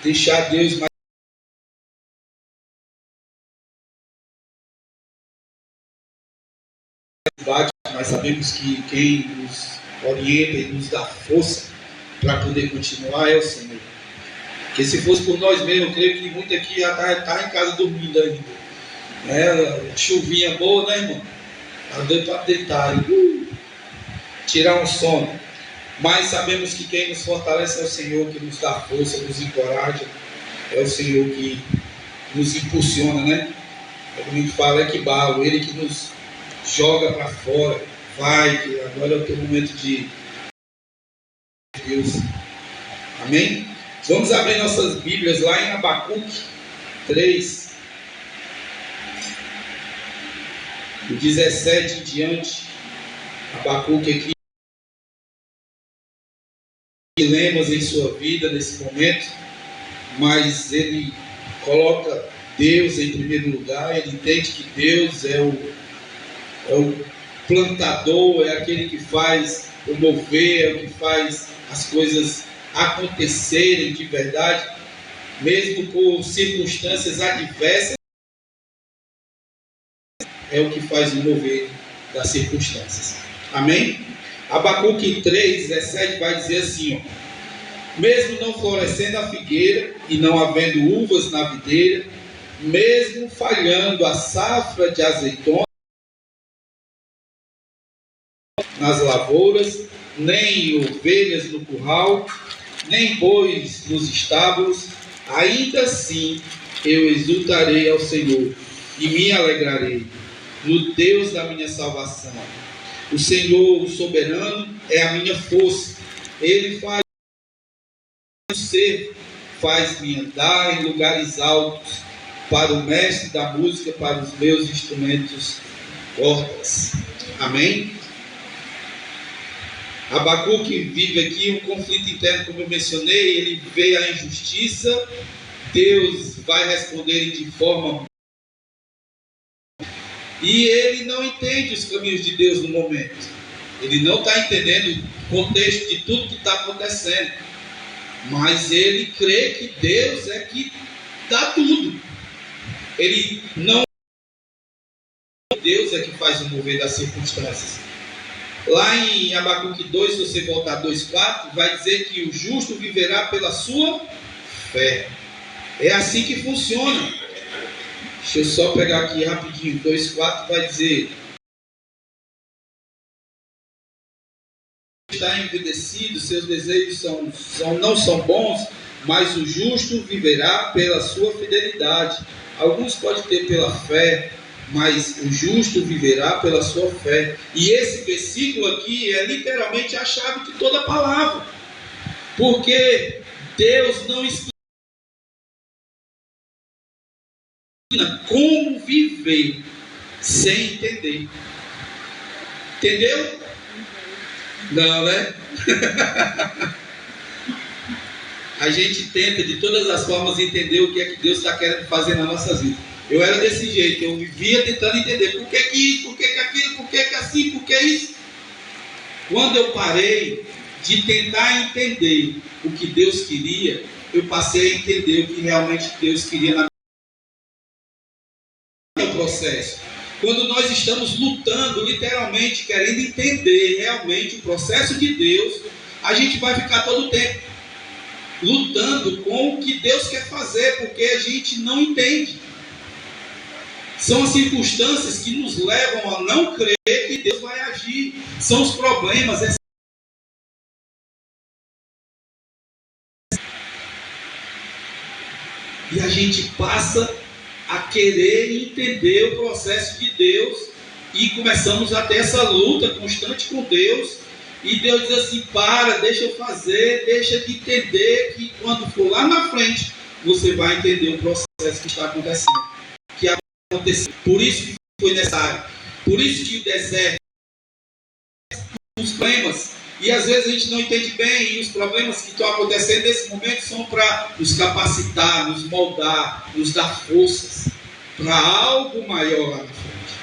deixar Deus mais bate, mas sabemos que quem nos orienta e nos dá força para poder continuar é o Senhor. Porque se fosse por nós mesmos, eu creio que muito aqui já está em casa dormindo ainda. Chuvinha boa, né, irmão? Está doido para deitar e tirar um sono. Mas sabemos que quem nos fortalece é o Senhor, que nos dá força, nos encoraja. É o Senhor que nos impulsiona, né? Como a gente fala, é que balo, Ele que nos joga para fora. Vai, que agora é o teu momento de Deus. Amém? Vamos abrir nossas Bíblias lá em Abacuque 3, do 17 em diante. Abacuque aqui, dilemas em sua vida nesse momento, mas ele coloca Deus em primeiro lugar. Ele entende que Deus é o plantador, é aquele que faz o mover, é o que faz as coisas acontecerem de verdade, mesmo por circunstâncias adversas, é o que faz o mover das circunstâncias. Amém? Abacuque 3, 17 vai dizer assim, mesmo não florescendo a figueira e não havendo uvas na videira, mesmo falhando a safra de azeitona nas lavouras, nem ovelhas no curral, nem bois nos estábulos, ainda assim eu exultarei ao Senhor e me alegrarei no Deus da minha salvação. O Senhor, o soberano, é a minha força. Ele faz-me andar em lugares altos, para o mestre da música, para os meus instrumentos cordas. Amém? Abacuque vive aqui um conflito interno, como eu mencionei. Ele vê a injustiça, Deus vai responder de forma... E ele não entende os caminhos de Deus no momento. Ele não está entendendo o contexto de tudo que está acontecendo. Mas ele crê que Deus é que dá tudo. Ele não... Deus é que faz o mover das circunstâncias. Lá em Abacuque 2, se você voltar 2,4, vai dizer que o justo viverá pela sua fé. É assim que funciona. Deixa eu só pegar aqui rapidinho. 2,4 vai dizer: está envelhecido, seus desejos não são bons, mas o justo viverá pela sua fidelidade. Alguns podem ter pela fé, mas o justo viverá pela sua fé. E esse versículo aqui é literalmente a chave de toda a palavra, porque Deus não explica como viver sem entender. Entendeu? Não, né? A gente tenta de todas as formas entender o que é que Deus está querendo fazer nas nossas vidas. Eu era desse jeito, eu vivia tentando entender por que isso, por que aquilo, por que assim, por que isso. Quando eu parei de tentar entender o que Deus queria, eu passei a entender o que realmente Deus queria na minha processo. Quando nós estamos lutando, literalmente, querendo entender realmente o processo de Deus, a gente vai ficar todo o tempo lutando com o que Deus quer fazer, porque a gente não entende. São as circunstâncias que nos levam a não crer que Deus vai agir. São os problemas. E a gente passa a querer entender o processo de Deus e começamos a ter essa luta constante com Deus. E Deus diz assim: para, deixa eu fazer, deixa de entender, que quando for lá na frente você vai entender o processo que está acontecendo. Por isso que foi necessário, por isso que o deserto, os problemas, e às vezes a gente não entende bem, e os problemas que estão acontecendo nesse momento são para nos capacitar, nos moldar, nos dar forças para algo maior lá na frente.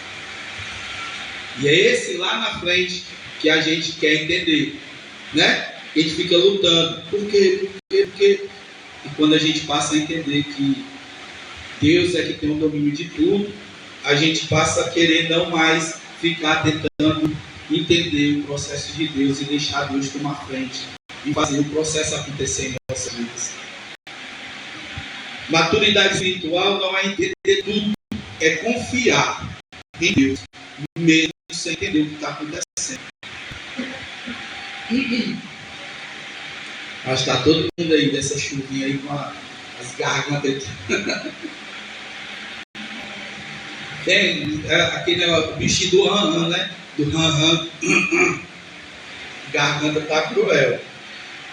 E é esse lá na frente que a gente quer entender, né? A gente fica lutando. Por quê? Por quê? E quando a gente passa a entender que Deus é que tem o domínio de tudo, a gente passa a querer não mais ficar tentando entender o processo de Deus e deixar Deus tomar frente e fazer o processo acontecer em nossas vidas. Maturidade espiritual não é entender tudo, é confiar em Deus, mesmo sem entender o que está acontecendo. Acho que está todo mundo aí dessa chuvinha aí com as gargantas. Tem aquele bichinho do ran-ran, né? Do ran-ran. Garganta está cruel.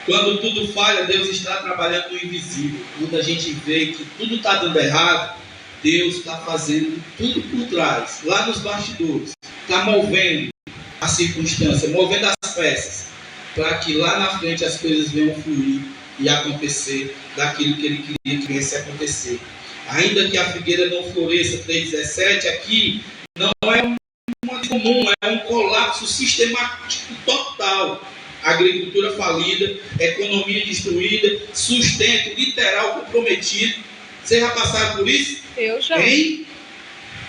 Quando tudo falha, Deus está trabalhando no invisível. Quando a gente vê que tudo está dando errado, Deus está fazendo tudo por trás, lá nos bastidores. Está movendo a circunstância, movendo as peças, para que lá na frente as coisas venham fluir e acontecer daquilo que Ele queria que viesse a acontecer. Ainda que a figueira não floresça, 3,17, aqui não é uma comum, é um colapso sistemático total. Agricultura falida, economia destruída, sustento literal comprometido. Vocês já passaram por isso? Eu já. Hein?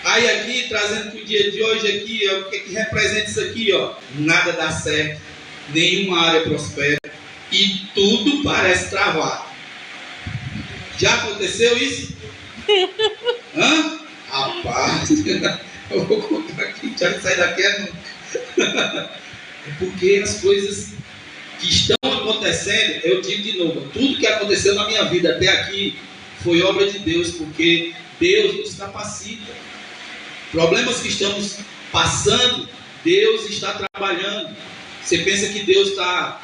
Aí aqui, trazendo para o dia de hoje aqui, ó, o que representa isso aqui? Ó? Nada dá certo, nenhuma área prospera e tudo parece travar. Já aconteceu isso? Hã? Rapaz, eu vou contar aqui, já sai daqui é porque as coisas que estão acontecendo, eu digo de novo, tudo que aconteceu na minha vida até aqui foi obra de Deus, porque Deus nos capacita. Problemas que estamos passando, Deus está trabalhando. Você pensa que Deus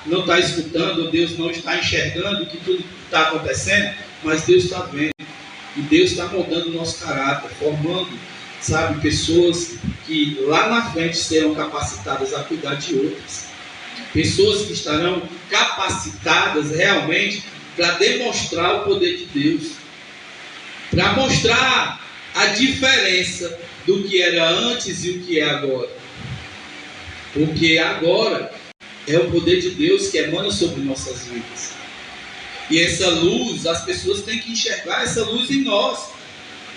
não está escutando, ou Deus não está enxergando que tudo está acontecendo, mas Deus está vendo. E Deus está moldando o nosso caráter, formando, sabe, pessoas que lá na frente serão capacitadas a cuidar de outras. Pessoas que estarão capacitadas realmente para demonstrar o poder de Deus. Para mostrar a diferença do que era antes e o que é agora. Porque agora é o poder de Deus que emana sobre nossas vidas. E essa luz, as pessoas têm que enxergar essa luz em nós.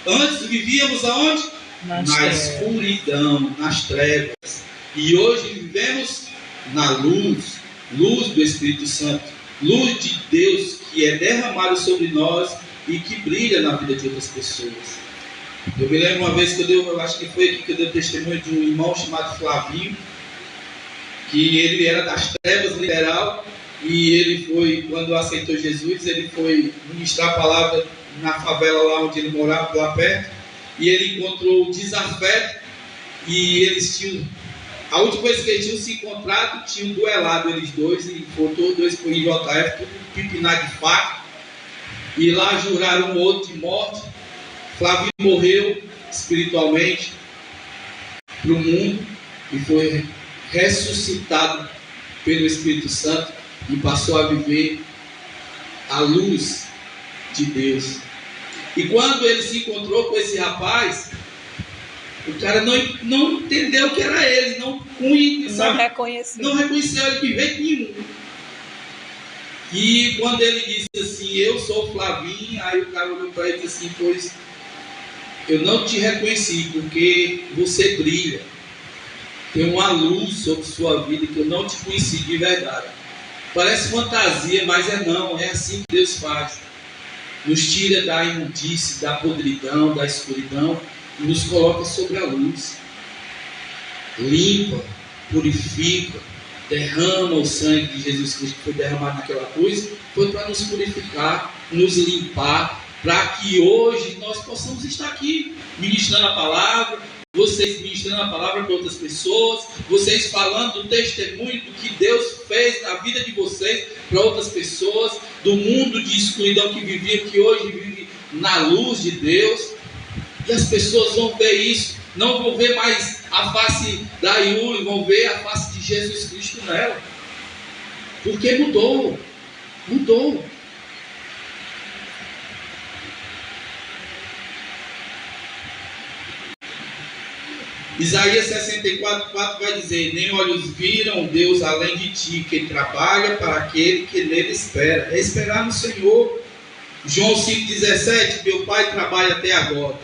Antes vivíamos aonde? Na escuridão, nas trevas. E hoje vivemos na luz, luz do Espírito Santo, luz de Deus que é derramada sobre nós e que brilha na vida de outras pessoas. Eu me lembro uma vez que eu acho que foi aqui que eu dei testemunho de um irmão chamado Flavinho, que ele era das trevas literal, e ele foi, quando aceitou Jesus, ele foi ministrar a palavra na favela lá onde ele morava, lá perto, e ele encontrou o desafeto, e eles tinham, a última vez que eles tinham se encontrado, tinham duelado eles dois, e botou dois por IJF, tudo pipinar de faca, e lá juraram um outro de morte. Flavinho morreu espiritualmente para o mundo, e foi ressuscitado pelo Espírito Santo, e passou a viver a luz de Deus. E quando ele se encontrou com esse rapaz, o cara não entendeu que era ele, não reconheceu ele de jeito nenhum. E quando ele disse assim, eu sou Flavinho, aí o cara olhou para ele e disse assim, pois eu não te reconheci, porque você brilha, tem uma luz sobre sua vida que eu não te conheci de verdade. Parece fantasia, mas não, é assim que Deus faz. Nos tira da imundície, da podridão, da escuridão e nos coloca sobre a luz. Limpa, purifica, derrama o sangue de Jesus Cristo que foi derramado naquela cruz, foi para nos purificar, nos limpar, para que hoje nós possamos estar aqui ministrando a palavra, vocês ministrando a palavra para outras pessoas, vocês falando do testemunho do que Deus fez na vida de vocês para outras pessoas, do mundo de escuridão que vivia, que hoje vive na luz de Deus. E as pessoas vão ver isso, não vão ver mais a face da Yuri, vão ver a face de Jesus Cristo nela, porque mudou. Isaías 64:4 vai dizer: nem olhos viram Deus além de ti, quem trabalha para aquele que nele espera. É esperar no Senhor. João 5,17: meu Pai trabalha até agora.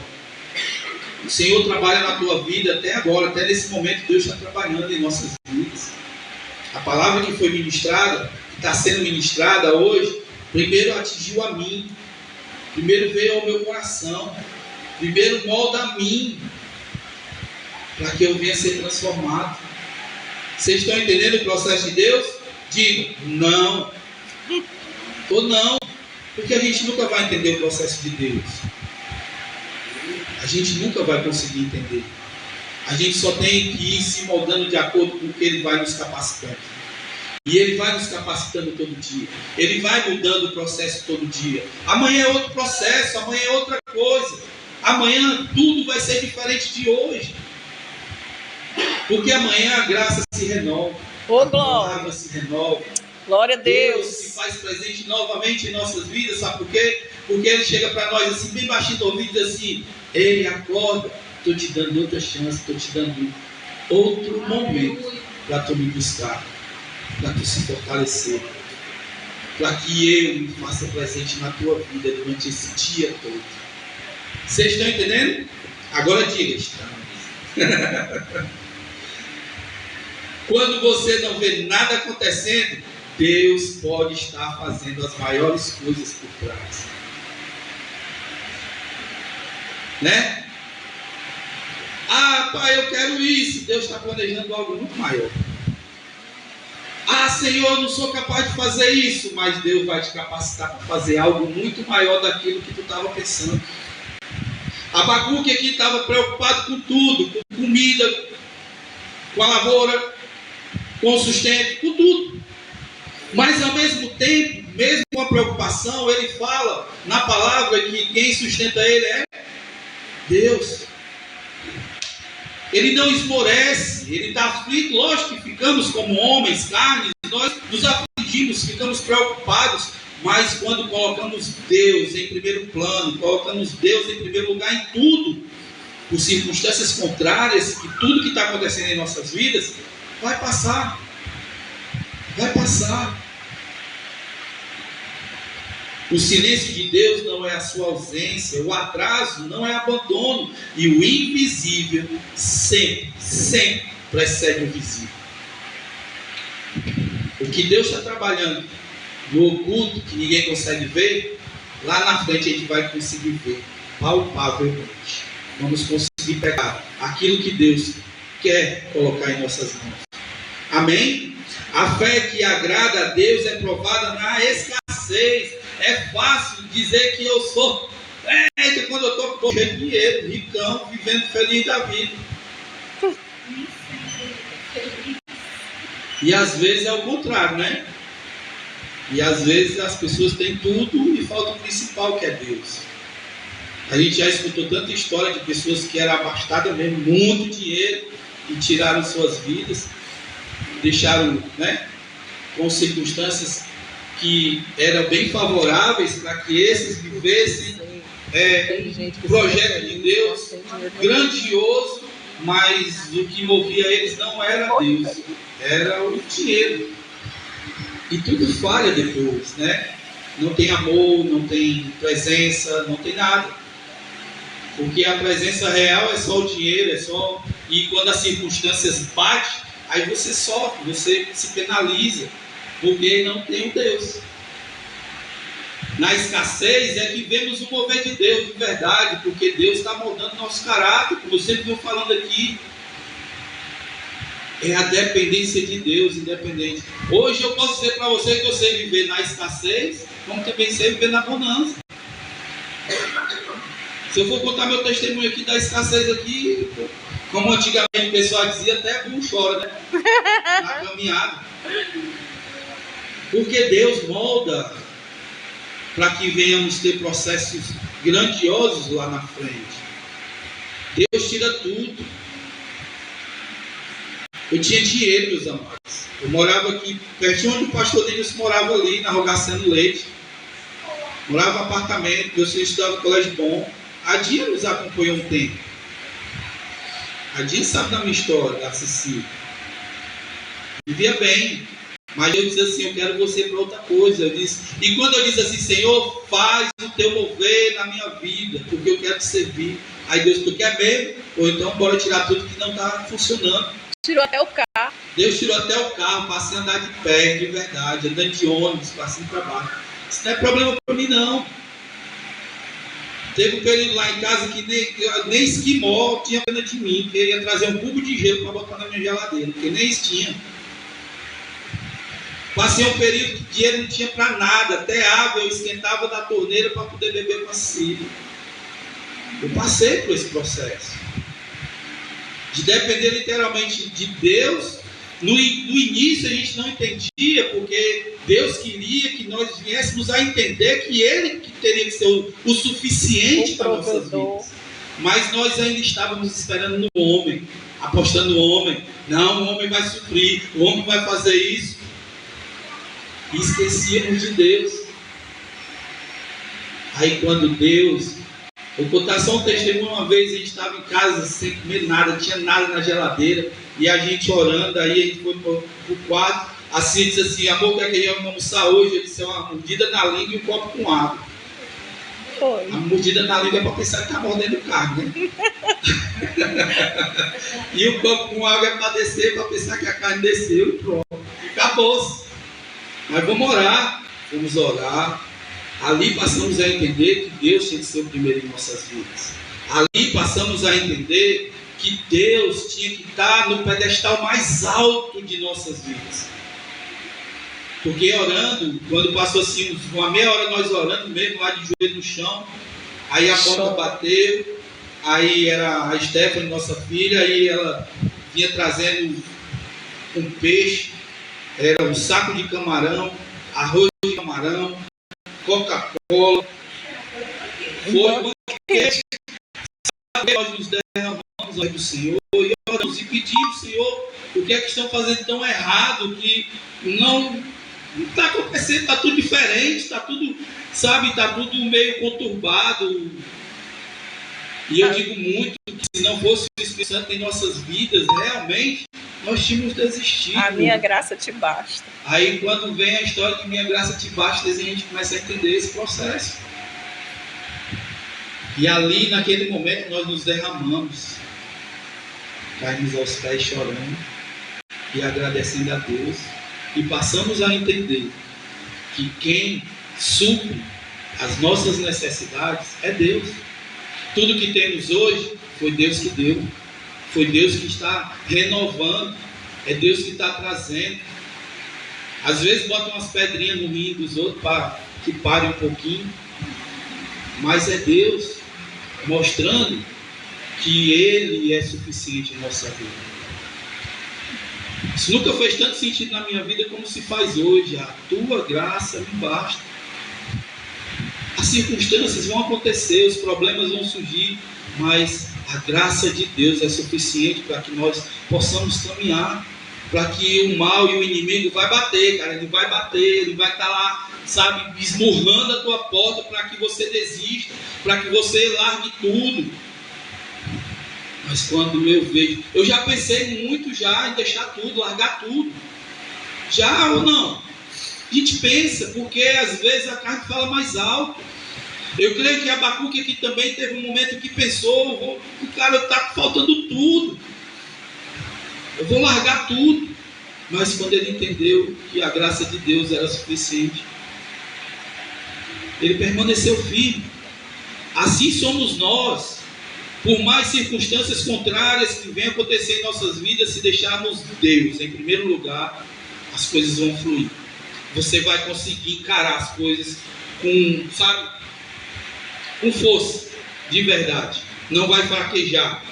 O Senhor trabalha na tua vida até agora, até nesse momento Deus está trabalhando em nossas vidas. A palavra que foi ministrada, que está sendo ministrada hoje, primeiro atingiu a mim, primeiro veio ao meu coração, primeiro molda a mim, para que eu venha ser transformado. Vocês estão entendendo o processo de Deus? Diga, não. Ou não, porque a gente nunca vai entender o processo de Deus. A gente nunca vai conseguir entender. A gente só tem que ir se moldando de acordo com o que Ele vai nos capacitando. E Ele vai nos capacitando todo dia. Ele vai mudando o processo todo dia. Amanhã é outro processo, amanhã é outra coisa. Amanhã tudo vai ser diferente de hoje. Porque amanhã a graça se renova. A palavra se renova. Glória a Deus. Deus se faz presente novamente em nossas vidas. Sabe por quê? Porque Ele chega para nós assim, bem baixinho do ouvido, e diz assim: Ele acorda, estou te dando outra chance, estou te dando outro momento para tu me buscar, para tu se fortalecer, para que eu me faça presente na tua vida durante esse dia todo. Vocês estão entendendo? Agora diga: quando você não vê nada acontecendo, Deus pode estar fazendo as maiores coisas por trás. Né? Ah, pai, eu quero isso. Deus está planejando algo muito maior. Ah, Senhor, eu não sou capaz de fazer isso. Mas Deus vai te capacitar para fazer algo muito maior daquilo que tu estava pensando. Abacuque aqui estava preocupado com tudo, com comida, com a lavoura, com o sustento, com tudo. Mas ao mesmo tempo, mesmo com a preocupação, ele fala na palavra que quem sustenta ele é Deus. Ele não esmorece, ele está aflito. Lógico que ficamos como homens, carnes, nós nos afligimos, ficamos preocupados. Mas quando colocamos Deus em primeiro plano, colocamos Deus em primeiro lugar em tudo, por circunstâncias contrárias, que tudo que está acontecendo em nossas vidas, vai passar. Vai passar. O silêncio de Deus não é a sua ausência, o atraso não é abandono, e o invisível sempre precede o visível. O que Deus está trabalhando no oculto, que ninguém consegue ver, lá na frente a gente vai conseguir ver, palpavelmente. Vamos conseguir pegar aquilo que Deus quer colocar em nossas mãos. Amém? A fé que agrada a Deus é provada na escassez. É fácil dizer que eu sou quando eu estou cheio de dinheiro, ricão, vivendo feliz da vida. E às vezes é o contrário, né? E às vezes as pessoas têm tudo e falta o principal, que é Deus. A gente já escutou tanta história de pessoas que eram abastadas mesmo, muito dinheiro, e tiraram suas vidas, deixaram, né, com circunstâncias que eram bem favoráveis para que esses vivessem o projeto de Deus grandioso, mas o que movia eles não era Deus, era o dinheiro. E tudo falha depois, né? Não tem amor, não tem presença, não tem nada. Porque a presença real é só o dinheiro, é só... E quando as circunstâncias batem, aí você sofre, você se penaliza, porque não tem o Deus. Na escassez é que vemos o mover de Deus de verdade, porque Deus está moldando nosso caráter, como eu sempre estou falando aqui. É a dependência de Deus, independente. Hoje eu posso dizer para você que eu sei viver na escassez, como também sei viver na bonança. Se eu for contar meu testemunho aqui da escassez aqui, como antigamente o pessoal dizia, até burro chora, né? Na caminhada. Porque Deus molda para que venhamos ter processos grandiosos lá na frente. Deus tira tudo. Eu tinha dinheiro, meus amados. Eu morava aqui, pertinho onde o pastor Denis morava ali, na Rogaciano Leite. Morava em apartamento, meu filho estudava no colégio bom. A Dia nos acompanhou um tempo. A Dinha sabe da minha história, da Cecília. Vivia bem. Mas eu disse assim, eu quero você para outra coisa. E quando eu disse assim, Senhor, faz o teu mover na minha vida, porque eu quero te servir. Aí Deus, tu quer mesmo? Ou então bora tirar tudo que não está funcionando. Tirou até o carro. Deus tirou até o carro, passei a andar de pé, de verdade, andando de ônibus, passei para baixo. Isso não é problema para mim, não. Teve um período lá em casa que nem esquimó tinha pena de mim, que ia trazer um cubo de gelo para botar na minha geladeira, porque nem isso tinha. Passei um período que dinheiro não tinha para nada, até água eu esquentava da torneira para poder beber com a Cecília. Eu passei por esse processo de depender literalmente de Deus. No início a gente não entendia, porque Deus queria que nós viéssemos a entender que Ele que teria que ser o suficiente para nossas vidas. Mas nós ainda estávamos esperando no homem, apostando no homem. Não, o homem vai suprir, o homem vai fazer isso. E esquecíamos de Deus. Aí quando Deus... Vou contar só um testemunho. Uma vez a gente estava em casa sem comer nada, não tinha nada na geladeira, e a gente orando, aí a gente foi para o quarto. Assim disse assim, amor, o que é que vamos almoçar hoje? Eu disse, uma mordida na língua e um copo com água. Foi. A mordida na língua é para pensar que está mordendo carne, né? E o copo com água é para descer, para pensar que a carne desceu e pronto. Acabou-se. Mas vamos orar. Vamos orar. Ali passamos a entender que Deus tinha que ser o primeiro em nossas vidas. Ali passamos a entender que Deus tinha que estar no pedestal mais alto de nossas vidas. Porque orando, quando passou assim, uma meia hora nós orando mesmo, lá de joelho no chão, aí a porta bateu, aí era a Stephanie, nossa filha, aí ela vinha trazendo um peixe, era um saco de camarão, arroz de camarão, Coca-Cola, foi um banquete. Nós nos derramamos do Senhor e oramos e pedimos, Senhor, o que é que estão fazendo tão errado, que não está acontecendo, está tudo diferente, está tudo, sabe, está tudo meio conturbado. E eu digo muito que se não fosse o Espírito Santo em nossas vidas, realmente, nós tínhamos desistido. A minha graça te basta. Aí quando vem a história de minha graça te basta, a gente começa a entender esse processo. E ali, naquele momento, nós nos derramamos, caímos aos pés chorando e agradecendo a Deus. E passamos a entender que quem supre as nossas necessidades é Deus. Tudo que temos hoje foi Deus que deu. Foi Deus que está renovando. É Deus que está trazendo. Às vezes botam umas pedrinhas no rim dos outros para que pare um pouquinho. Mas é Deus mostrando que Ele é suficiente em nossa vida. Isso nunca fez tanto sentido na minha vida como se faz hoje. A tua graça me basta. As circunstâncias vão acontecer, os problemas vão surgir, mas a graça de Deus é suficiente para que nós possamos caminhar, para que o mal e o inimigo vai bater, cara, ele vai bater, ele vai estar lá, sabe, esmurrando a tua porta para que você desista, para que você largue tudo. Mas quando eu vejo, eu já pensei muito já em deixar tudo, largar tudo. Já ou não? A gente pensa, porque às vezes a carne fala mais alto. Eu creio que Abacuque aqui também teve um momento que pensou, o cara está faltando tudo. Eu vou largar tudo. Mas quando ele entendeu que a graça de Deus era suficiente, ele permaneceu firme. Assim somos nós. Por mais circunstâncias contrárias que venham acontecer em nossas vidas, se deixarmos Deus em primeiro lugar, as coisas vão fluir. Você vai conseguir encarar as coisas com, sabe, com força, de verdade. Não vai fraquejar.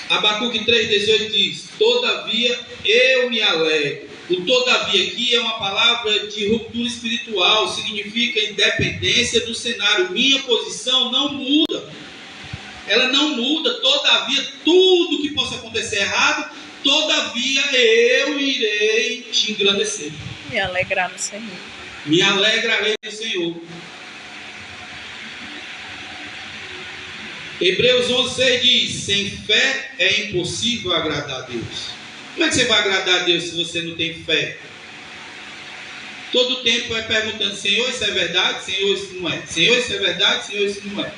Abacuque 3,18 diz: todavia eu me alegro. O todavia aqui é uma palavra de ruptura espiritual, significa independência do cenário. Minha posição não muda. Ela não muda. Todavia, tudo que possa acontecer errado, todavia eu irei te engrandecer. Me alegrar no Senhor. Me alegrarei no Senhor. Hebreus 11:6 diz: sem fé é impossível agradar a Deus. Como é que você vai agradar a Deus se você não tem fé? Todo tempo é perguntando: Senhor, isso é verdade? Senhor, isso não é. Senhor, isso é verdade? Senhor, isso não é.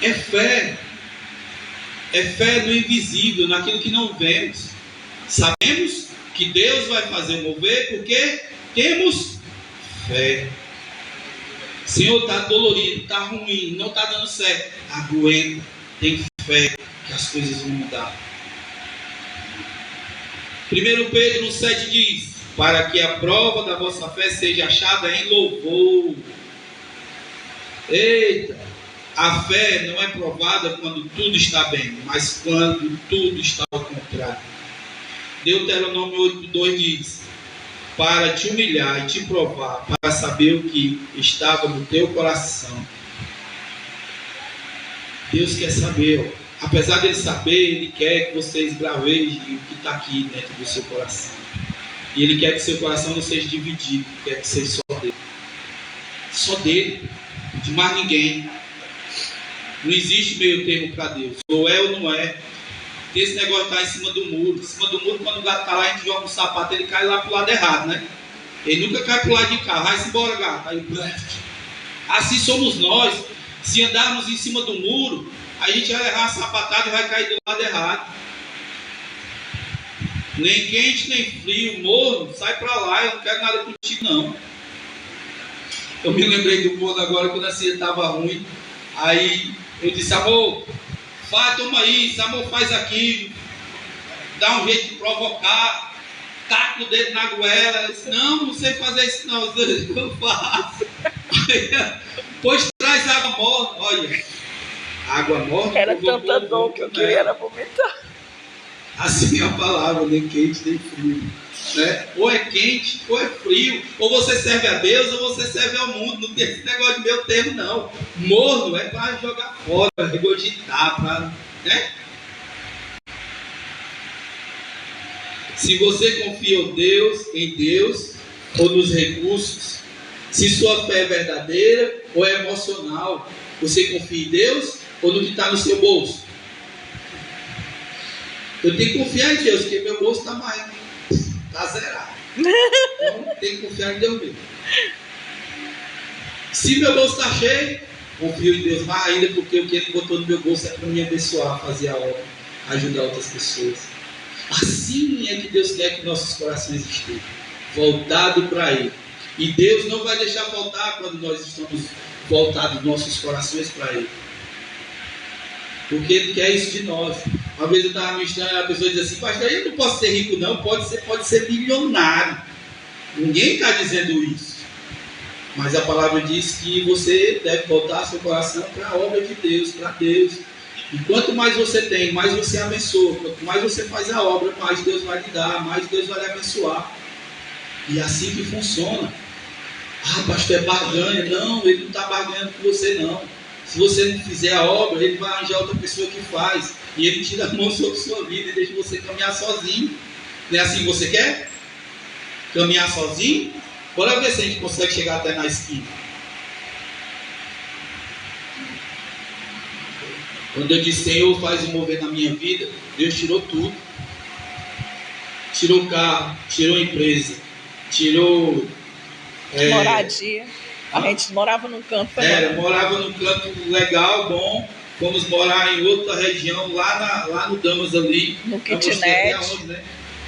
É fé. É fé no invisível, naquilo que não vemos. Sabemos que Deus vai fazer mover porque temos fé. Senhor, está dolorido, está ruim, não está dando certo. Aguenta, tem fé que as coisas vão mudar. 1 Pedro 1,7 diz: para que a prova da vossa fé seja achada em louvor. Eita! A fé não é provada quando tudo está bem, mas quando tudo está ao contrário. Deuteronômio 8:2 diz: para te humilhar e te provar, para saber o que estava no teu coração. Deus quer saber, ó. Apesar dele saber, ele quer que você esbraveje o que está aqui dentro do seu coração. E ele quer que seu coração não seja dividido, quer que seja só dele. Só dele, de mais ninguém. Não existe meio termo para Deus. Ou é ou não é. Tem esse negócio de estar em cima do muro. Em cima do muro, quando o gato está lá, a gente joga um sapato, ele cai lá para o lado errado, né? Ele nunca cai para o lado de cá. Vai-se embora, gato. Aí, assim somos nós. Se andarmos em cima do muro, a gente vai errar a sapatada e vai cair do lado errado. Nem quente, nem frio, morno, sai para lá. Eu não quero nada contigo, não. Eu me lembrei do morno agora, quando a cia estava ruim. Aí eu disse: amor, toma isso, amor, faz aquilo, dá um jeito de provocar, taca o dedo na goela. Eu disse: não sei fazer isso não, eu faço. Pois traz água morna. Olha, água morna. Era tanta dor que eu queria era vomitar. Assim é a palavra, nem quente nem frio, né? Ou é quente ou é frio. Ou você serve a Deus ou você serve ao mundo. Não tem esse negócio de meio termo, não. Morno é para jogar fora, para regurgitar, para, né? Se você confia em Deus ou nos recursos, se sua fé é verdadeira ou é emocional, você confia em Deus ou no que está no seu bolso? Eu tenho que confiar em Deus, porque meu bolso está zerado. Então, tem que confiar em Deus mesmo. Se meu bolso está cheio, confio em Deus mais ainda, porque o que Ele botou no meu bolso é para me abençoar, fazer a obra, ajudar outras pessoas. Assim é que Deus quer que nossos corações estejam voltados para Ele. E Deus não vai deixar faltar quando nós estamos voltados nossos corações para Ele. Porque Ele quer isso de nós. Uma vez eu estava ministrando, a pessoa diz assim: pastor, eu não posso ser rico não, pode ser milionário. Ninguém está dizendo isso. Mas a palavra diz que você deve voltar seu coração para a obra de Deus, para Deus. E quanto mais você tem, mais você abençoa. Quanto mais você faz a obra, mais Deus vai lhe dar, mais Deus vai lhe abençoar. E é assim que funciona. Ah, pastor, é barganha. Não, Ele não está barganhando com você não. Se você não fizer a obra, Ele vai arranjar outra pessoa que faz. E Ele tira a mão sobre a sua vida e deixa você caminhar sozinho. Não é assim que você quer? Caminhar sozinho? Bora ver se a gente consegue chegar até na esquina. Quando eu disse: Senhor, faz um mover na minha vida, Deus tirou tudo. Tirou o carro, tirou a empresa, tirou... moradia. A gente morava num canto. Morava num canto legal, bom. Fomos morar em outra região, lá no Damas ali. No kitnet. Onde, né?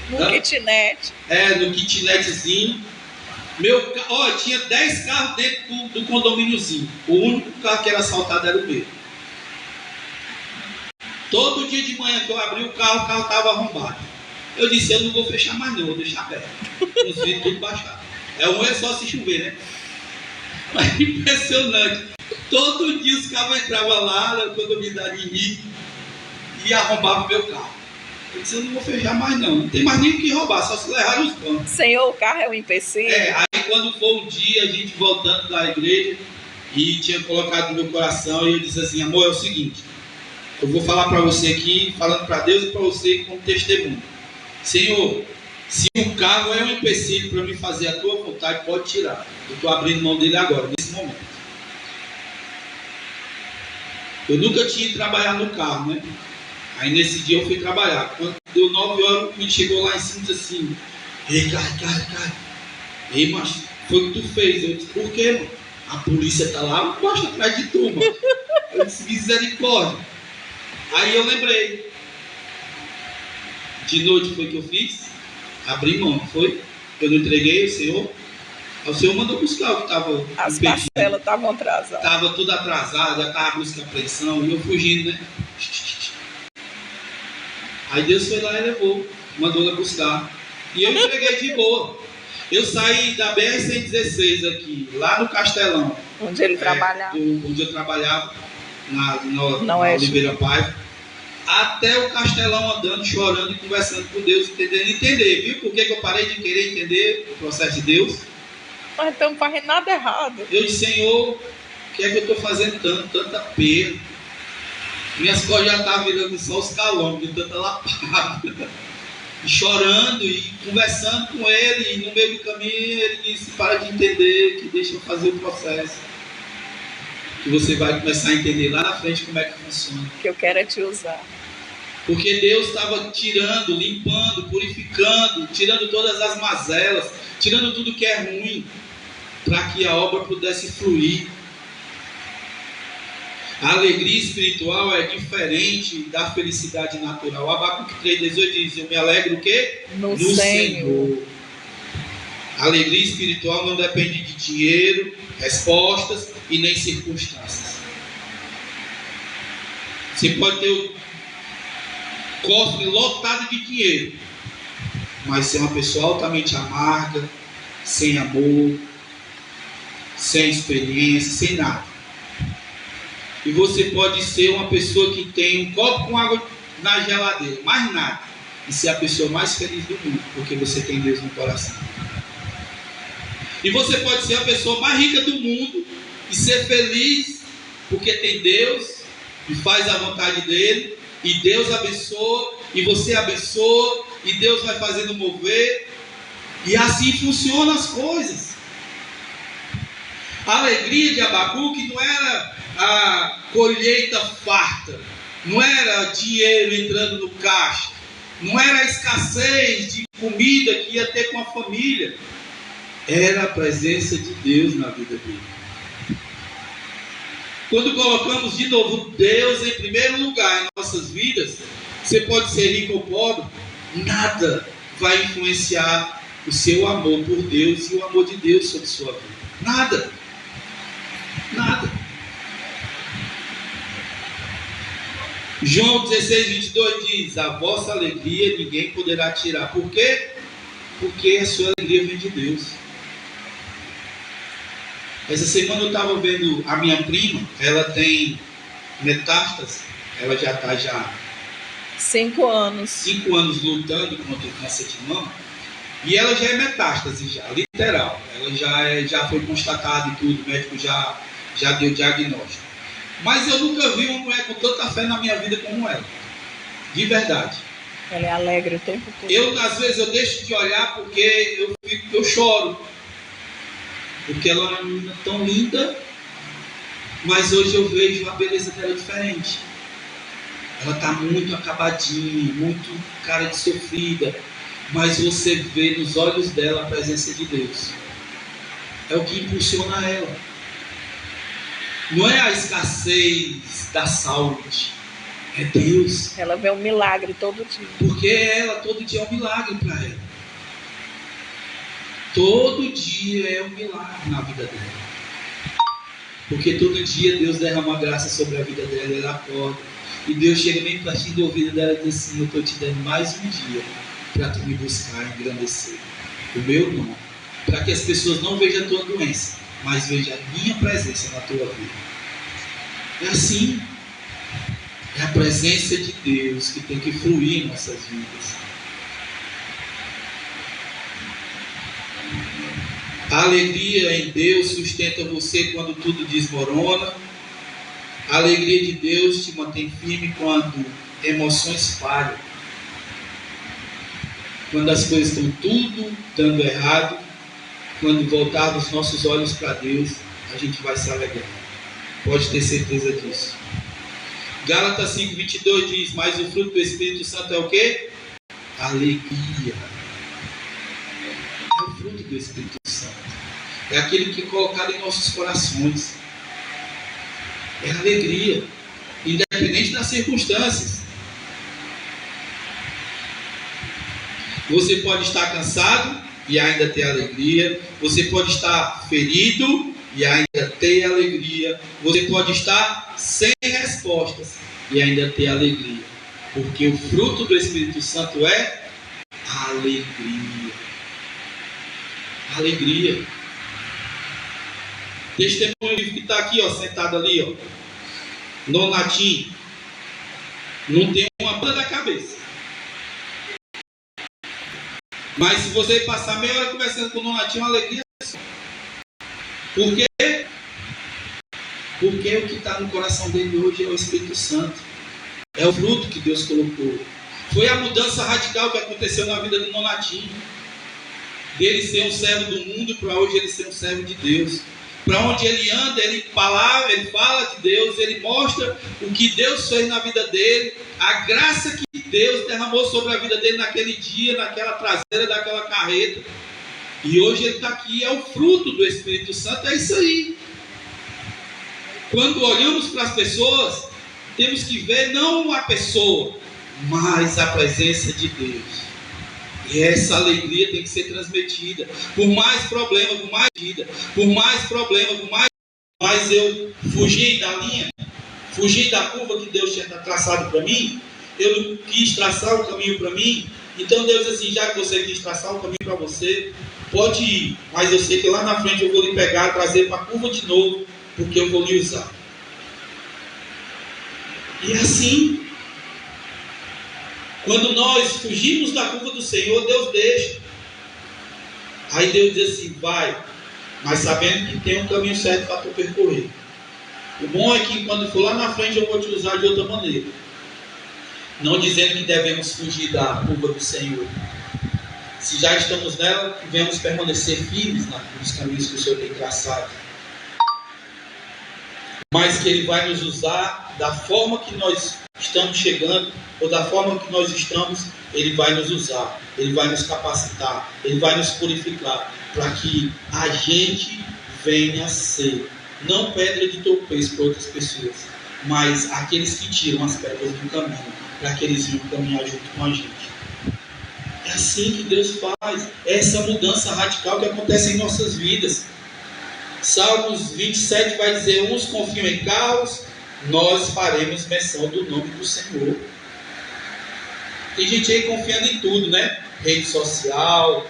No kitnet. No kitnetzinho. Tinha 10 carros dentro do condomíniozinho. O único carro que era assaltado era o meu. Todo dia de manhã que eu abri o carro estava arrombado. Eu disse: eu não vou fechar mais não, vou deixar aberto. Os vidros tudo baixados. É só se chover, né? Mas impressionante. Todo dia os carros entravam lá na condomínio de mim e arrombavam o meu carro. Eu disse: eu não vou fechar mais não tem mais nem o que roubar, só se levar os bancos. Senhor, o carro é um empecilho? Aí quando foi um dia, a gente voltando da igreja, e tinha colocado no meu coração, e eu disse assim: amor, é o seguinte, eu vou falar para você aqui, falando para Deus e para você como testemunho. Senhor, se o carro é um empecilho para me fazer a tua vontade, pode tirar. Eu estou abrindo mão dele agora, nesse momento. Eu nunca tinha ido trabalhar no carro, né? Aí nesse dia eu fui trabalhar. Quando deu 9 horas, me chegou lá em cima e disse assim: ei, cara. Ei, macho, foi o que tu fez? Eu disse: por quê, mano? A polícia tá lá, mostra atrás de tu, mano. Eu disse: misericórdia. Aí eu lembrei. De noite foi o que eu fiz. Abri mão, foi? Eu não entreguei o Senhor. O Senhor mandou buscar o que estava. As parcelas estavam atrasadas. Estava tudo atrasado, já estava busca apreensão, e eu fugindo, né? Aí Deus foi lá e levou, mandou ela buscar. E eu entreguei de boa. Eu saí da BR-116 aqui, lá no Castelão. Onde ele trabalhava. Onde eu trabalhava, na Oliveira Paiva. Até o Castelão andando, chorando e conversando com Deus, entendendo. Entender, viu? Por que eu parei de querer entender o processo de Deus? Mas estamos fazendo nada errado. Eu disse: Senhor, o que é que eu estou fazendo tanta perda? Minhas costas já estavam virando só os calombos de tanta lapada. E chorando e conversando com ele. E no meio do caminho ele disse: para de entender, que deixa eu fazer o processo. Que você vai começar a entender lá na frente como é que funciona. Que eu quero é te usar. Porque Deus estava tirando, limpando, purificando, tirando todas as mazelas, tirando tudo que é ruim, para que a obra pudesse fluir. A alegria espiritual é diferente da felicidade natural. O Abacuque 3,18 diz: eu me alegro o quê? No Senhor. A alegria espiritual não depende de dinheiro, respostas e nem circunstâncias. Você pode ter o cofre lotado de dinheiro, mas ser uma pessoa altamente amarga, sem amor, sem experiência, sem nada. E você pode ser uma pessoa que tem um copo com água na geladeira, mais nada, e ser a pessoa mais feliz do mundo, porque você tem Deus no coração. E você pode ser a pessoa mais rica do mundo e ser feliz porque tem Deus e faz a vontade dele, e Deus abençoa, e você abençoa, e Deus vai fazendo mover, e assim funcionam as coisas. A alegria de Abacuque não era a colheita farta, não era dinheiro entrando no caixa, não era a escassez de comida que ia ter com a família, era a presença de Deus na vida dele. Quando colocamos de novo Deus em primeiro lugar em nossas vidas, você pode ser rico ou pobre, nada vai influenciar o seu amor por Deus e o amor de Deus sobre sua vida. Nada. João 16:22 diz: a vossa alegria ninguém poderá tirar. Por quê? Porque a sua alegria vem de Deus. Essa semana eu estava vendo a minha prima, ela tem metástase, ela já está 5 anos. 5 anos lutando contra o câncer de mama, e ela já é metástase, já, literal. Ela já foi constatada e tudo, o médico já deu diagnóstico. Mas eu nunca vi uma mulher com tanta fé na minha vida como ela, de verdade. Ela é alegre o tempo todo. Às vezes eu deixo de olhar porque eu choro. Porque ela é uma menina tão linda, mas hoje eu vejo a beleza dela diferente. Ela está muito acabadinha, muito cara de sofrida, mas você vê nos olhos dela a presença de Deus. É o que impulsiona ela. Não é a escassez da saúde, é Deus. Ela vê um milagre todo dia. Porque ela todo dia é um milagre para ela. Todo dia é um milagre na vida dela. Porque todo dia Deus derrama graça sobre a vida dela, ela acorda. E Deus chega bem pertinho do ouvido dela e diz assim: eu estou te dando mais um dia para tu me buscar e engrandecer o meu nome. Para que as pessoas não vejam a tua doença, mas vejam a minha presença na tua vida. É assim. É a presença de Deus que tem que fluir em nossas vidas. A alegria em Deus sustenta você quando tudo desmorona. A alegria de Deus te mantém firme quando emoções falham. Quando as coisas estão tudo dando errado, quando voltarmos nossos olhos para Deus, a gente vai se alegrar. Pode ter certeza disso. Gálatas 5:22 diz: mas o fruto do Espírito Santo é o quê? Alegria. É o fruto do Espírito Santo. É aquele que é colocado em nossos corações. É alegria, independente das circunstâncias. Você pode estar cansado e ainda ter alegria. Você pode estar ferido e ainda ter alegria. Você pode estar sem respostas e ainda ter alegria. Porque o fruto do Espírito Santo é alegria. Alegria. Testemunho que está aqui, ó, sentado ali, ó, no latim, não tem uma banda da cabeça. Mas se você passar meia hora conversando com o Nonatinho, uma alegria. Por quê? Porque o que está no coração dele hoje é o Espírito Santo. É o fruto que Deus colocou. Foi a mudança radical que aconteceu na vida do Nonatinho. Dele ser um servo do mundo para hoje ele ser um servo de Deus. Para onde ele anda, ele fala de Deus, ele mostra o que Deus fez na vida dele, a graça que Deus derramou sobre a vida dele naquele dia, naquela traseira daquela carreta. E hoje ele está aqui, é o fruto do Espírito Santo, é isso aí. Quando olhamos para as pessoas, temos que ver não a pessoa, mas a presença de Deus. E essa alegria tem que ser transmitida. Por mais problema, por mais vida, por mais problema, por mais eu fugi da linha, fugi da curva que Deus tinha traçado para mim, eu não quis traçar o caminho para mim. Então Deus diz assim: já que você quis traçar o caminho para você, pode ir, mas eu sei que lá na frente eu vou lhe pegar, trazer para a curva de novo, porque eu vou lhe usar. E assim, quando nós fugimos da curva do Senhor, Deus deixa. Aí Deus diz assim: vai, mas sabendo que tem um caminho certo para tu percorrer. O bom é que quando for lá na frente eu vou te usar de outra maneira. Não dizendo que devemos fugir da curva do Senhor. Se já estamos nela, devemos permanecer firmes nos caminhos que o Senhor tem traçado. Mas que Ele vai nos usar da forma que nós estamos chegando, ou da forma que nós estamos, Ele vai nos usar, Ele vai nos capacitar, Ele vai nos purificar, para que a gente venha a ser, não pedra de tropeço para outras pessoas, mas aqueles que tiram as pedras do caminho, para que eles venham caminhar junto com a gente. É assim que Deus faz, é essa mudança radical que acontece em nossas vidas. Salmos 27 vai dizer: uns confiam em carros, nós faremos menção do nome do Senhor. Tem gente aí confiando em tudo, né? Rede social,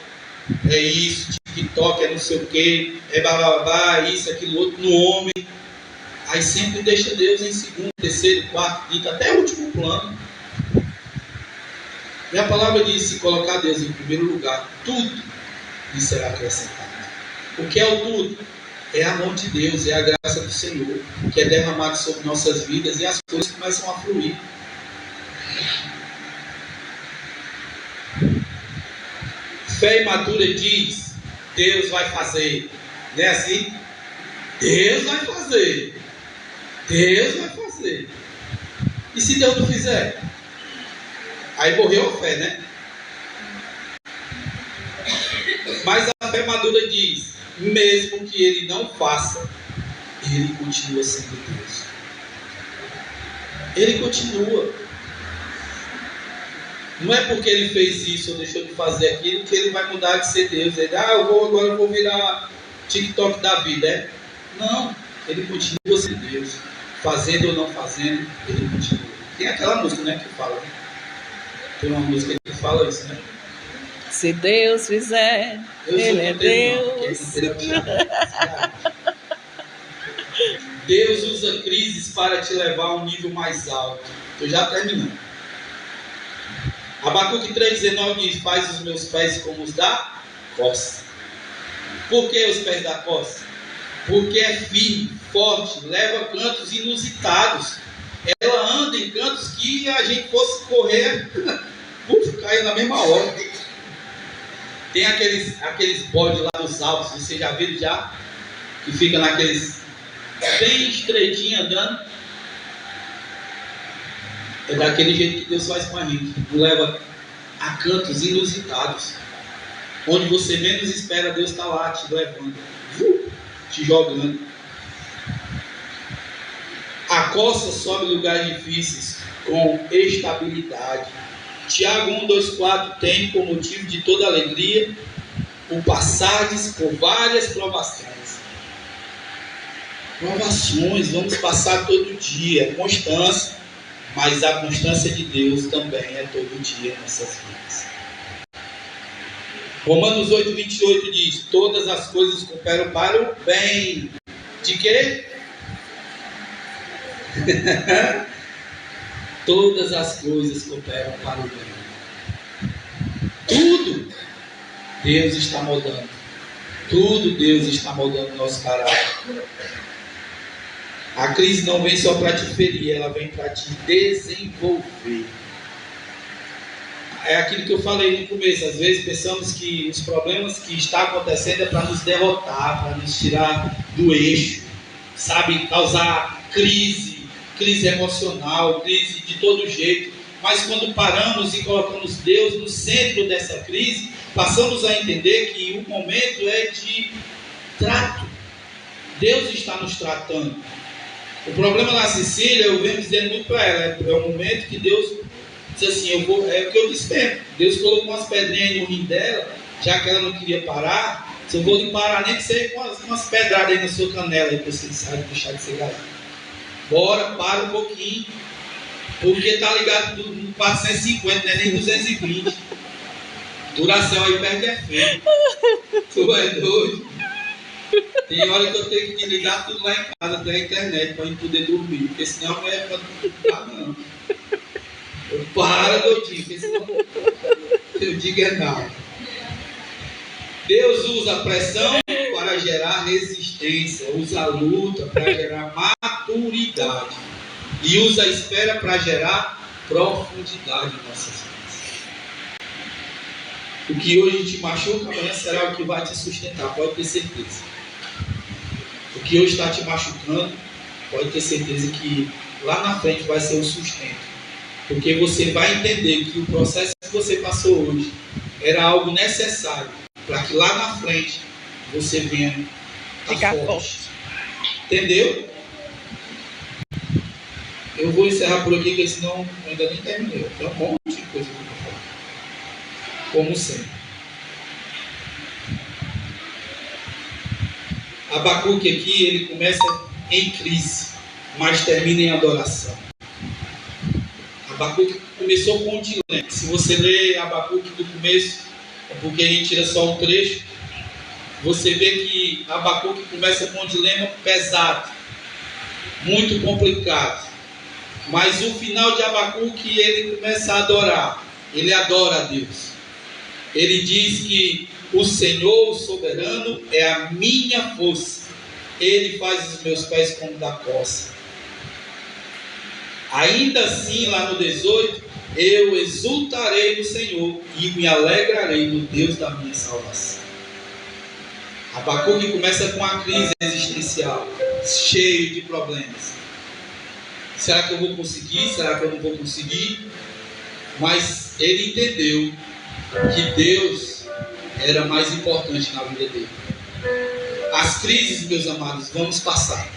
é isso, TikTok, é não sei o que, é bababá, isso, aquilo outro, no homem. Aí sempre deixa Deus em segundo, terceiro, quarto, quinto, até o último plano. E a palavra diz: se colocar Deus em primeiro lugar, tudo lhe será acrescentado. O que é o tudo? É a mão de Deus, é a graça do Senhor, que é derramada sobre nossas vidas, e as coisas começam a fluir. Fé imatura diz: Deus vai fazer. Não é assim? Deus vai fazer. Deus vai fazer. E se Deus não fizer? Aí morreu a fé, né? Mas a fé madura diz: mesmo que Ele não faça, Ele continua sendo Deus. Ele continua. Não é porque Ele fez isso ou deixou de fazer aquilo que Ele vai mudar de ser Deus. Ele, agora eu vou virar TikTok da vida, é? Não, Ele continua sendo Deus. Fazendo ou não fazendo, Ele continua. Tem aquela música, né, que fala, né? Tem uma música que fala isso, né? Se Deus fizer, Ele é Deus. Deus usa crises para te levar a um nível mais alto. Estou já terminando. Abacuque 3,19 diz: faz os meus pés como os da costa. Por que os pés da costa? Porque é firme, forte, leva cantos inusitados. Ela anda em cantos que a gente fosse correr, caiu na mesma hora. Tem aqueles bodes lá dos Alpes, você já viu já? Que fica naqueles bem estreitinho andando. É daquele jeito que Deus faz com a gente. Nos leva a cantos inusitados. Onde você menos espera, Deus está lá te levando, te jogando. A costa sobe lugares difíceis com estabilidade. Tiago 1:2-4 tem como motivo de toda alegria o passardes por várias provações. Provações, vamos passar todo dia, constância, mas a constância de Deus também é todo dia em nossas vidas. Romanos 8:28 diz: todas as coisas cooperam para o bem. De quê? Todas as coisas cooperam para o bem. Tudo Deus está moldando. Tudo Deus está moldando nosso caráter. A crise não vem só para te ferir, ela vem para te desenvolver. É aquilo que eu falei no começo. Às vezes pensamos que os problemas que estão acontecendo é para nos derrotar, para nos tirar do eixo, sabe, causar crise emocional, crise de todo jeito. Mas quando paramos e colocamos Deus no centro dessa crise, passamos a entender que o momento é de trato. Deus está nos tratando. O problema na Cecília, eu venho dizendo muito para ela, é o momento que Deus diz assim, é o que eu disse mesmo. Deus colocou umas pedrinhas no rim dela, já que ela não queria parar. Se eu vou lhe parar, nem que seja com umas pedradas aí na sua canela, aí para você sair, deixar de ser galera. Bora, para um pouquinho, porque tá ligado no 450, né? Nem 220. Duração aí perde é feio. Tu é doido. Tem hora que eu tenho que desligar tudo lá em casa, até a internet, para a gente poder dormir, porque senão não é para ficar, não. Eu paro, doidinho, porque senão eu digo é nada. Deus usa a pressão para gerar resistência, usa a luta para gerar maturidade e usa a espera para gerar profundidade em nossas vidas. O que hoje te machuca, amanhã será o que vai te sustentar, pode ter certeza. O que hoje está te machucando, pode ter certeza que lá na frente vai ser o sustento. Porque você vai entender que o processo que você passou hoje era algo necessário para que lá na frente você venha ficar forte. Entendeu? Eu vou encerrar por aqui, porque senão eu ainda nem terminei. Tem um monte de coisa que eu vou falar. Como sempre. Abacuque aqui, ele começa em crise, mas termina em adoração. Abacuque começou com um dilema. Se você ler Abacuque do começo, é porque a gente tira só um trecho, você vê que Abacuque começa com um dilema pesado, muito complicado. Mas o final de Abacuque, ele começa a adorar. Ele adora a Deus. Ele diz que o Senhor, o soberano, é a minha força. Ele faz os meus pés como da coça. Ainda assim, lá no 18, eu exultarei no Senhor e me alegrarei no Deus da minha salvação. Abacuque começa com a crise existencial, cheio de problemas. Será que eu vou conseguir? Será que eu não vou conseguir? Mas ele entendeu que Deus era mais importante na vida dele. As crises, meus amados, vamos passar.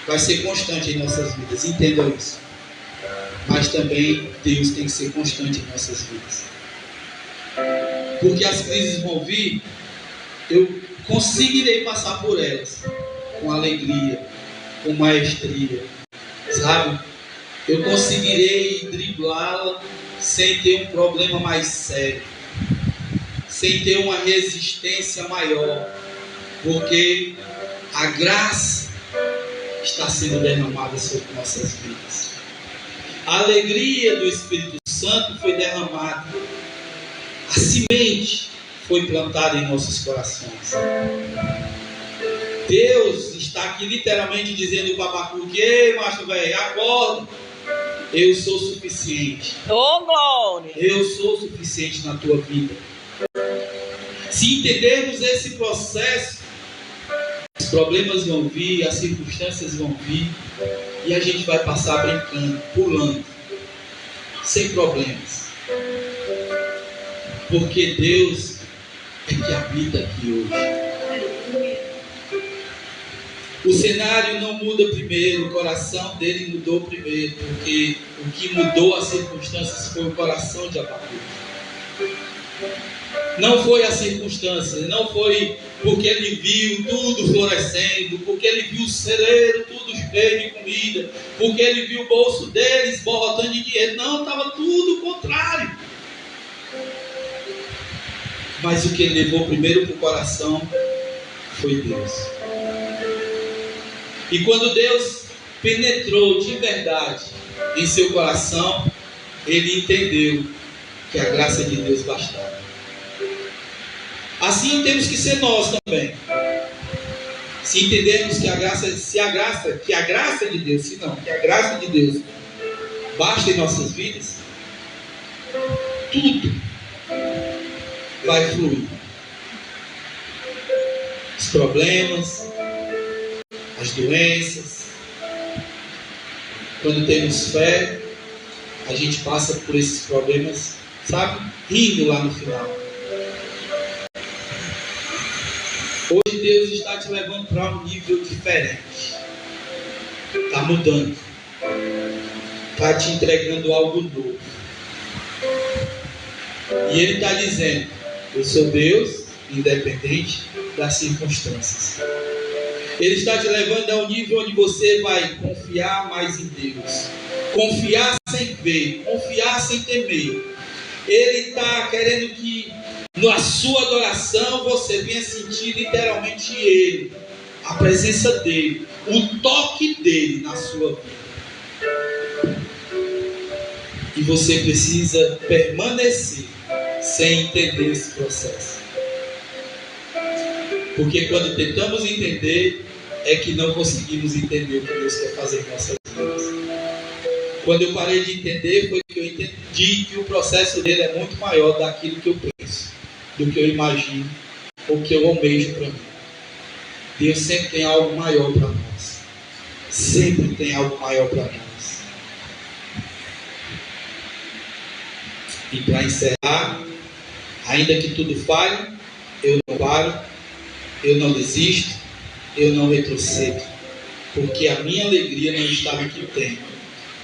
Vai ser constante em nossas vidas, entendam isso. Mas também Deus tem que ser constante em nossas vidas. Porque as crises vão vir, eu conseguirei passar por elas com alegria, com maestria, sabe? Eu conseguirei driblá-la sem ter um problema mais sério, sem ter uma resistência maior, porque a graça está sendo derramada sobre nossas vidas. A alegria do Espírito Santo foi derramada. A semente foi plantada em nossos corações. Deus está aqui literalmente dizendo para Abacuque: ei, macho velho, acorda. Eu sou suficiente. Oh, glória! Eu sou suficiente na tua vida. Se entendermos esse processo, os problemas vão vir, as circunstâncias vão vir, e a gente vai passar brincando, pulando. sem problemas. Porque Deus é que habita aqui hoje. O cenário não muda primeiro, o coração dele mudou primeiro, porque o que mudou as circunstâncias foi o coração de Abacuque. Não foi as circunstâncias, não foi porque ele viu tudo florescendo, porque ele viu o celeiro tudo cheio de comida, porque ele viu o bolso deles borrotando de dinheiro. Não, estava tudo o contrário. Mas o que ele levou primeiro para o coração foi Deus. E quando Deus penetrou de verdade em seu coração, ele entendeu que a graça de Deus bastava. Assim temos que ser nós também. Se entendermos que a graça de Deus basta em nossas vidas, tudo vai fluir. Os problemas, as doenças. Quando temos fé, a gente passa por esses problemas, sabe? Rindo lá no final. Hoje Deus está te levando para um nível diferente. Está mudando. Está te entregando algo novo. E Ele está dizendo: eu sou Deus, independente das circunstâncias. Ele está te levando a um nível onde você vai confiar mais em Deus. Confiar sem ver, confiar sem temer. Ele está querendo que na sua adoração você venha sentir literalmente Ele, a presença dEle, o toque dEle na sua vida. E você precisa permanecer sem entender esse processo. Porque quando tentamos entender, é que não conseguimos entender o que Deus quer fazer em nossas vidas. Quando eu parei de entender, foi que eu entendi que o processo dele é muito maior daquilo que eu penso, do que eu imagino, ou que eu almejo para mim. Deus sempre tem algo maior para nós. Sempre tem algo maior para nós. E para encerrar, ainda que tudo falhe, eu não paro, eu não desisto, eu não retrocedo. Porque a minha alegria não está no que tenho,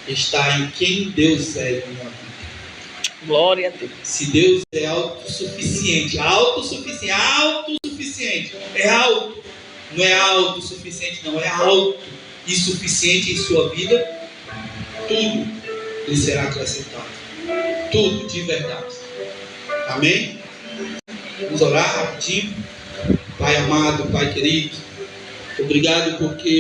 está em quem Deus é na minha vida. Glória a Deus. Se Deus é autossuficiente, é alto, não é autossuficiente, não, é alto e suficiente em sua vida, tudo lhe será acrescentado. Tudo de verdade. Amém? Vamos orar rapidinho. Pai amado, Pai querido, obrigado porque